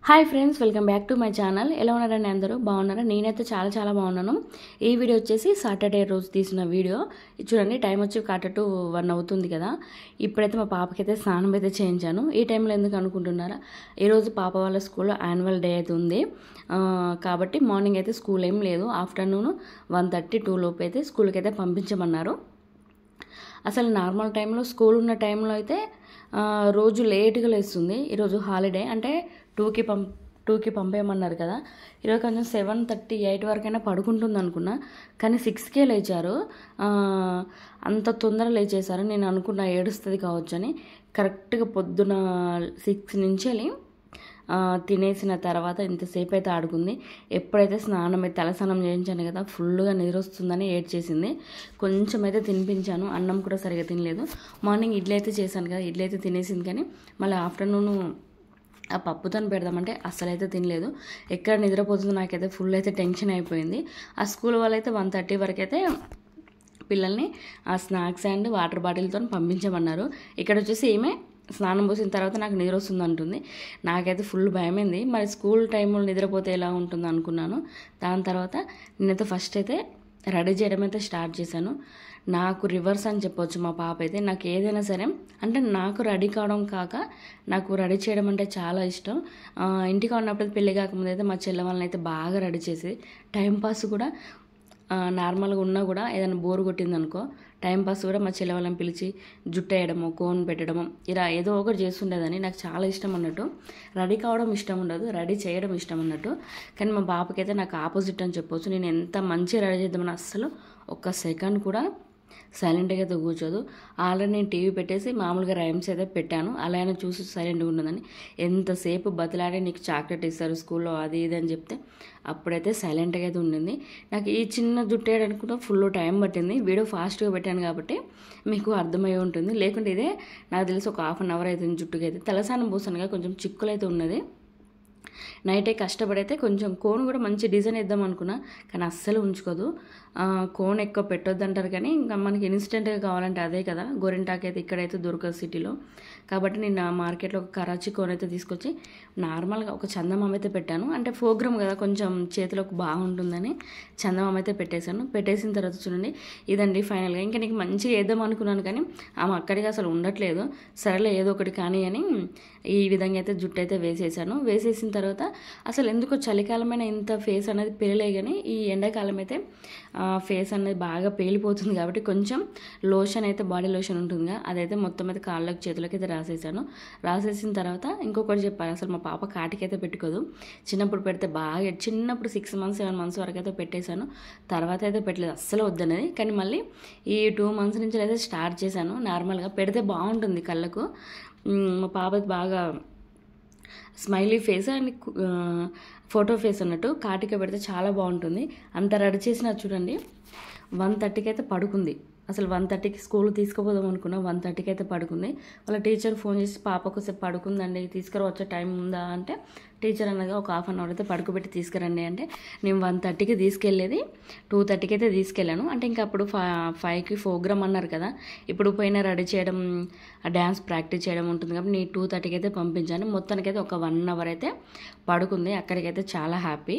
Hi friends, welcome back to my channel. ఎలా ఉన్నారండి అందరూ? బాగున్నారా? నేనైతే చాలా బాగున్నాను. ఈ వీడియో వచ్చేసి సాటర్డే రోజు తీసిన వీడియో. చూడండి, టైం వచ్చి 1:15 అవుతుంది కదా. ఇప్పుడైతే మా పాపకైతే స్నానం అయితే చేయించాను. ఈ టైంలో ఎందుకు అనుకుంటున్నారా? ఈరోజు పాప వాళ్ళ స్కూల్లో యాన్యువల్ డే అయితే ఉంది కాబట్టి మార్నింగ్ అయితే స్కూల్ ఏం లేదు. ఆఫ్టర్నూన్ 1:30, 2 లోపు అయితే స్కూల్కి అయితే పంపించమన్నారు. అసలు నార్మల్ టైంలో స్కూల్ ఉన్న టైంలో అయితే రోజు లేట్గా లేస్తుంది. ఈరోజు హాలిడే అంటే 2కి పంపేయమన్నారు కదా. ఈరోజు కొంచెం 7:30, 8 వరకైనా పడుకుంటుంది అనుకున్నా, కానీ 6కే లేచారు. అంత తొందర లేచేశారు. నేను అనుకున్నా ఏడుస్తుంది కావచ్చు అని. కరెక్ట్గా పొద్దున 6 నుంచి వెళ్ళి తినేసిన తర్వాత ఇంతసేపు అయితే ఆడుకుంది. ఎప్పుడైతే తలస్నానం చేయించాను కదా, ఫుల్గా నిద్ర వస్తుందని ఏడ్చేసింది. కొంచెం అయితే తినిపించాను, అన్నం కూడా సరిగా తినలేదు. మార్నింగ్ ఇడ్లీ అయితే చేశాను కదా, ఇడ్లీ అయితే తినేసింది. కానీ మళ్ళీ ఆఫ్టర్నూన్ ఆ పప్పుతో పెడదామంటే అస్సలైతే తినలేదు. ఎక్కడ నిద్రపోతుందో నాకైతే ఫుల్ అయితే టెన్షన్ అయిపోయింది. ఆ స్కూల్ వాళ్ళైతే 1:30 వరకు అయితే పిల్లల్ని ఆ స్నాక్స్ అండ్ వాటర్ బాటిల్తో పంపించమన్నారు. ఇక్కడ వచ్చేసి ఏమే స్నానం పోసిన తర్వాత నాకు నిద్ర వస్తుంది అంటుంది. నాకైతే ఫుల్ భయమైంది. మరి స్కూల్ టైంలో నిద్రపోతే ఎలా ఉంటుంది అనుకున్నాను. దాని తర్వాత నేనైతే ఫస్ట్ అయితే రెడీ చేయడం అయితే స్టార్ట్ చేశాను. నాకు రివర్స్ అని చెప్పొచ్చు. మా పాప అయితే నాకు ఏదైనా సరే అంటే నాకు రెడీ కావడం కాక నాకు రెడీ చేయడం అంటే చాలా ఇష్టం. ఇంటికి ఉన్నప్పుడు పెళ్ళి కాకముందు అయితే మా చెల్లె వాళ్ళని అయితే బాగా రెడీ చేసి టైంపాస్ కూడా నార్మల్గా ఉన్నా కూడా ఏదైనా బోర్ కొట్టిందనుకో టైంపాస్ కూడా మా చెల్లె వాళ్ళని పిలిచి జుట్టు వేయడము, కోన్ పెట్టడము, ఇలా ఏదో ఒకటి చేస్తుండేదని. నాకు చాలా ఇష్టం అన్నట్టు. రెడీ కావడం ఇష్టం ఉండదు, రెడీ చేయడం ఇష్టం అన్నట్టు. కానీ మా బాబుకైతే నాకు ఆపోజిట్ అని చెప్పొచ్చు. నేను ఎంత మంచిగా రెడీ చేద్దామని అస్సలు ఒక్క సెకండ్ కూడా సైలెంట్గా అయితే కూర్చోదు. ఆల్రెడీ నేను టీవీ పెట్టేసి మామూలుగా రైమ్స్ అయితే పెట్టాను, అలా అయినా చూసి సైలెంట్గా ఉండదని. ఎంతసేపు బతిలాడి నీకు చాక్లెట్ ఇస్తారు స్కూల్లో అది ఇది అని చెప్తే అప్పుడైతే సైలెంట్గా అయితే ఉండింది. నాకు ఈ చిన్న జుట్టు వేయడానికి కూడా ఫుల్ టైం పట్టింది. వీడియో ఫాస్ట్గా పెట్టాను కాబట్టి మీకు అర్థమై ఉంటుంది. లేకుంటే ఇదే నాకు తెలిసి ఒక 1/2 అవర్ అవుతుంది జుట్టుకి అయితే. తలసానం పోసానుగా కొంచెం చిక్కులు అయితే ఉన్నది. నైటే కష్టపడైతే కొంచెం కోన్ కూడా మంచి డిజైన్ ఇద్దాం అనుకున్నా, కానీ అస్సలు ఉంచుకోదు. కోన్ ఎక్కువ పెట్టొద్దు అంటారు, కానీ ఇంకా మనకి ఇన్స్టెంట్గా కావాలంటే అదే కదా. గోరింటాక్ అయితే ఇక్కడైతే దొరకదు సిటీలో. కాబట్టి నేను మార్కెట్లో ఒక కరాచీ కోన్ అయితే తీసుకొచ్చి నార్మల్గా ఒక చందమామ అయితే పెట్టాను. అంటే ప్రోగ్రామ్ కదా, కొంచెం చేతిలోకి బాగుంటుందని చందమామ అయితే పెట్టేశాను. పెట్టేసిన తర్వాత చూడండి, ఇదండి ఫైనల్గా. ఇంకా నీకు మంచిగా వేద్దాం అనుకున్నాను, కానీ ఆమె అక్కడికి అసలు ఉండట్లేదు. సరేలే ఏదో ఒకటి కానీ అని ఈ విధంగా అయితే జుట్టు అయితే వేసేసాను. వేసేసిన తర్వాత అసలు ఎందుకో చలికాలమైన ఇంత ఫేస్ అనేది పేలే, కానీ ఈ ఎండాకాలం అయితే ఫేస్ అనేది బాగా పేలిపోతుంది. కాబట్టి కొంచెం లోషన్ అయితే, బాడీ లోషన్ ఉంటుందిగా, అదైతే మొత్తం అయితే కాళ్ళకి చేతులకి అయితే రాసేసాను. రాసేసిన తర్వాత ఇంకొకటి చెప్పాను, అసలు మా పాప కాటికైతే పెట్టుకోదు. చిన్నప్పుడు పెడితే బాగా, చిన్నప్పుడు 6 మంత్స్ 7 మంత్స్ వరకు అయితే పెట్టేశాను. తర్వాత అయితే పెట్టలేదు, అస్సలు వద్దనేది. కానీ మళ్ళీ ఈ 2 మంత్స్ నుంచి అయితే స్టార్ట్ చేశాను. నార్మల్గా పెడితే బాగుంటుంది కళ్ళకు. మా పాప బాగా smiley face and photo face అన్నట్టు. కాటిక పెడితే చాలా బాగుంటుంది. అంత రెడీ చేసినా చూడండి, 1:30కి అయితే పడుకుంది. అసలు 1:30కి స్కూల్ తీసుకుపోదాం అనుకున్నా, 1:30కి అయితే పడుకుంది. వాళ్ళ టీచర్ ఫోన్ చేసి పాపకు సేపు పడుకుందండి, తీసుకురావచ్చే టైం ఉందా అంటే టీచర్ అనగా ఒక 1/2 అవర్ అయితే పడుకోబెట్టి తీసుకురండి అంటే నేను 1:30కి తీసుకెళ్ళేది 2:30కి అయితే తీసుకెళ్ళాను. అంటే ఇంకా అప్పుడు 5కి ప్రోగ్రామ్ అన్నారు కదా. ఇప్పుడు పోయినా రెడీ చేయడం, డ్యాన్స్ ప్రాక్టీస్ చేయడం ఉంటుంది కాబట్టి నేను 2:30కి అయితే పంపించాను. మొత్తానికైతే ఒక 1 అవర్ అయితే పడుకుంది. అక్కడికైతే చాలా హ్యాపీ.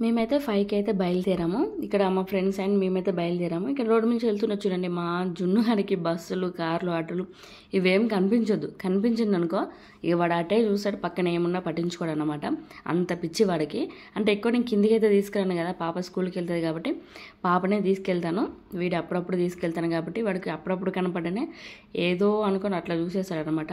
మేమైతే 5కి అయితే బయలుదేరాము. ఇక్కడ మా ఫ్రెండ్స్ అండ్ మేమైతే బయలుదేరాము. ఇక్కడ రోడ్డు నుంచి వెళ్తున్నా చూడండి, మా జున్నుగాడికి బస్సులు, కార్లు, ఆటోలు ఇవేం కనిపించింది అనుకో, ఇక వాడు అటే చూస్తాడు, పక్కన ఏమున్నా పట్టించుకోడు అనమాట. అంత పిచ్చి వాడికి. అంటే ఎక్కువ నేను కిందికి అయితే తీసుకురాను కదా, పాప స్కూల్కి వెళ్తుంది కాబట్టి పాపనే తీసుకెళ్తాను. వీడు అప్పుడప్పుడు తీసుకెళ్తాను కాబట్టి వాడికి అప్పుడప్పుడు కనపడనే ఏదో అనుకొని అట్లా చూసేస్తాడు అనమాట.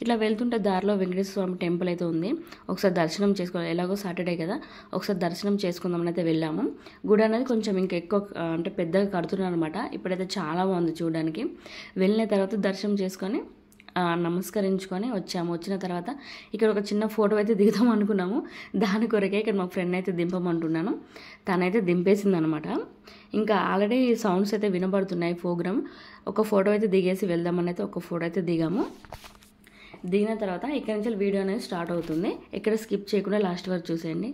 ఇట్లా వెళ్తుంటే దారిలో వెంకటేశ్వర స్వామి టెంపుల్ అయితే ఉంది. ఒకసారి దర్శనం చేసుకోవాలి, ఎలాగో సాటర్డే కదా, ఒకసారి దర్శనం చేసుకుందామని అయితే వెళ్ళాము. గుడి అనేది కొంచెం ఇంకా ఎక్కువ అంటే పెద్దగా కడుతున్నారు అనమాట. ఇప్పుడైతే చాలా బాగుంది చూడడానికి. వెళ్ళిన తర్వాత దర్శనం చేసుకొని నమస్కరించుకొని వచ్చాము. వచ్చిన తర్వాత ఇక్కడ ఒక చిన్న ఫోటో అయితే దిగుదాం అనుకున్నాము. దాని కొరకే ఇక్కడ మా ఫ్రెండ్ అయితే దింపమంటున్నాను. తనైతే దింపేసింది అనమాట. ఇంకా ఆల్రెడీ సౌండ్స్ అయితే వినబడుతున్నాయి ప్రోగ్రామ్. ఒక ఫోటో అయితే దిగేసి వెళ్దామని అయితే ఒక ఫోటో అయితే దిగాము. దిగిన తర్వాత ఇక్కడ నుంచి వీడియో అనేది స్టార్ట్ అవుతుంది. ఎక్కడ స్కిప్ చేయకుండా లాస్ట్ వరకు చూసేయండి.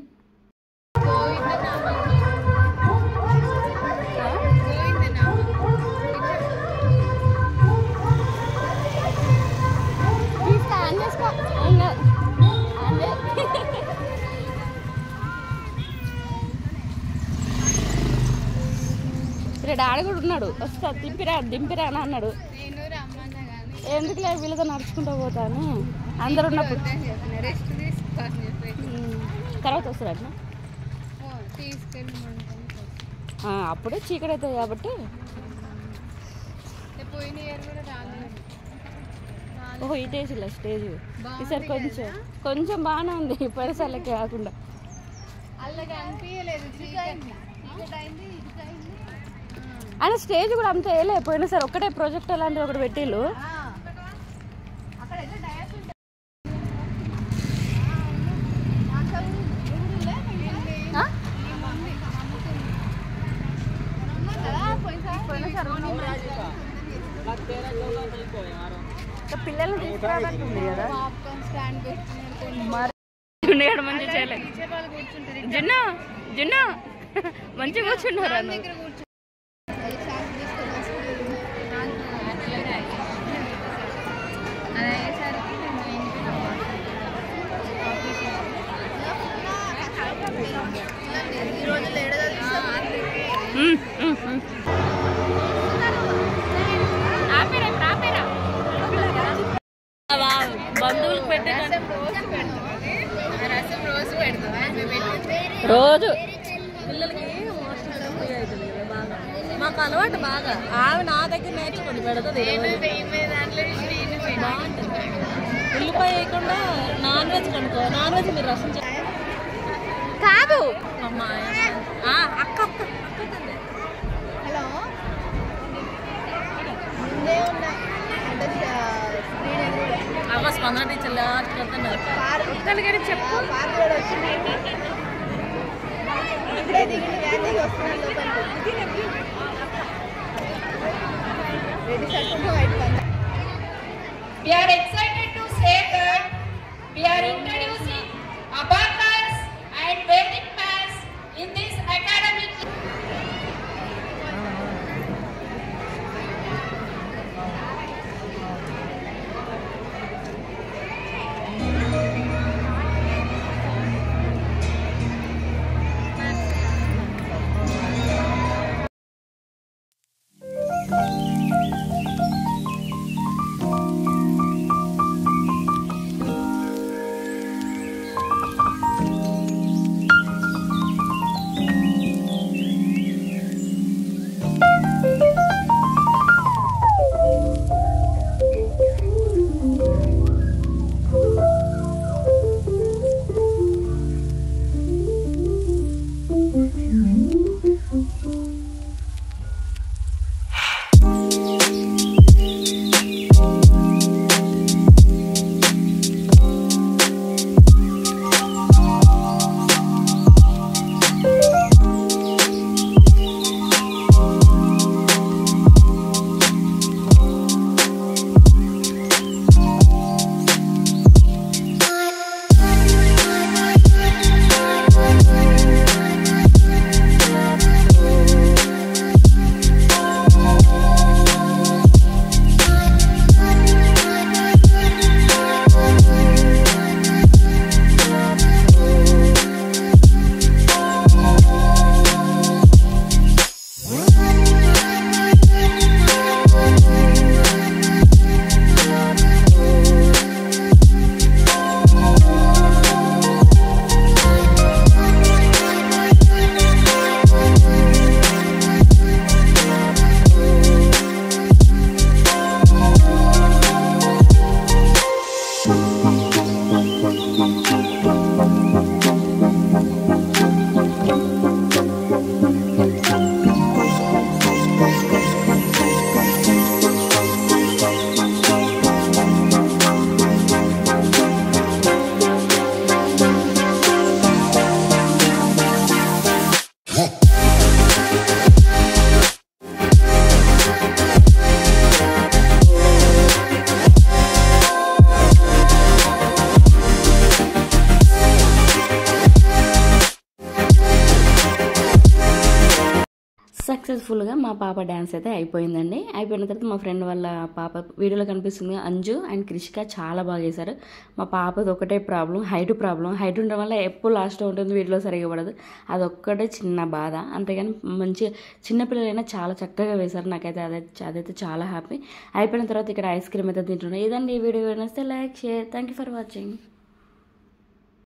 డాడీ కూడా ఉన్నాడు. వస్తా దింపిరా అని అన్నాడు. ఎందుకులే వీళ్ళతో నడుచుకుంటూ పోతాను అందరు ఉన్నప్పుడు. తర్వాత వస్తారట అప్పుడే చీకటి అవుతుంది కాబట్టి. ఓహో ఇటేసిలా స్టేజ్ ఈసారి కొంచెం బాగానే ఉంది పరిసరాలకి కాకుండా. ఆయన స్టేజ్ కూడా అంత వేయలే. పోయినా సరే ఒక్కటే ప్రాజెక్ట్ అలాంటిది ఒకటి పెట్టిళ్ళు. పిల్లలు తీసుకురావాలంటుంది కదా మంచిగా చేయలే. జున్ను జున్ను మంచిగా కూర్చున్నారా? బంధువులకు పెట్టే రోజు పిల్లలకి బాగా మాకు అలవాటు బాగా. ఆమె నా దగ్గర నేర్చుకుని పెడుతుంది. బాగుంటుంది. ఉల్లిపాయ వేయకుండా నాన్ వెజ్ కనుకో. నాన్ వెజ్ మీరు రసం కాదు అక్క అవ్వ స్పందన టీచర్ చెప్పు. We are excited to say that we are introducing abacus and Vedic maths in this academic. సక్సెస్ఫుల్గా మా పాప డ్యాన్స్ అయితే అయిపోయిందండి. అయిపోయిన తర్వాత మా ఫ్రెండ్ వాళ్ళ పాప వీడియోలో కనిపిస్తుంది అంజు అండ్ క్రిషిక చాలా బాగా చేశారు. మా పాపది ఒకటే ప్రాబ్లం, హైట్ ఉండడం వల్ల ఎప్పుడు లాస్ట్లో ఉంటుంది, వీడియోలో సరిగా పడదు. అదొక్కటే చిన్న బాధ, అంతేగాని మంచి చిన్నపిల్లలైనా చాలా చక్కగా వేశారు. నాకైతే అదైతే చాలా హ్యాపీ. అయిపోయిన తర్వాత ఇక్కడ ఐస్ క్రీమ్ అయితే తింటున్నాను. ఇదండి ఈ వీడియో నచ్చితే like, share. Thank you for watching.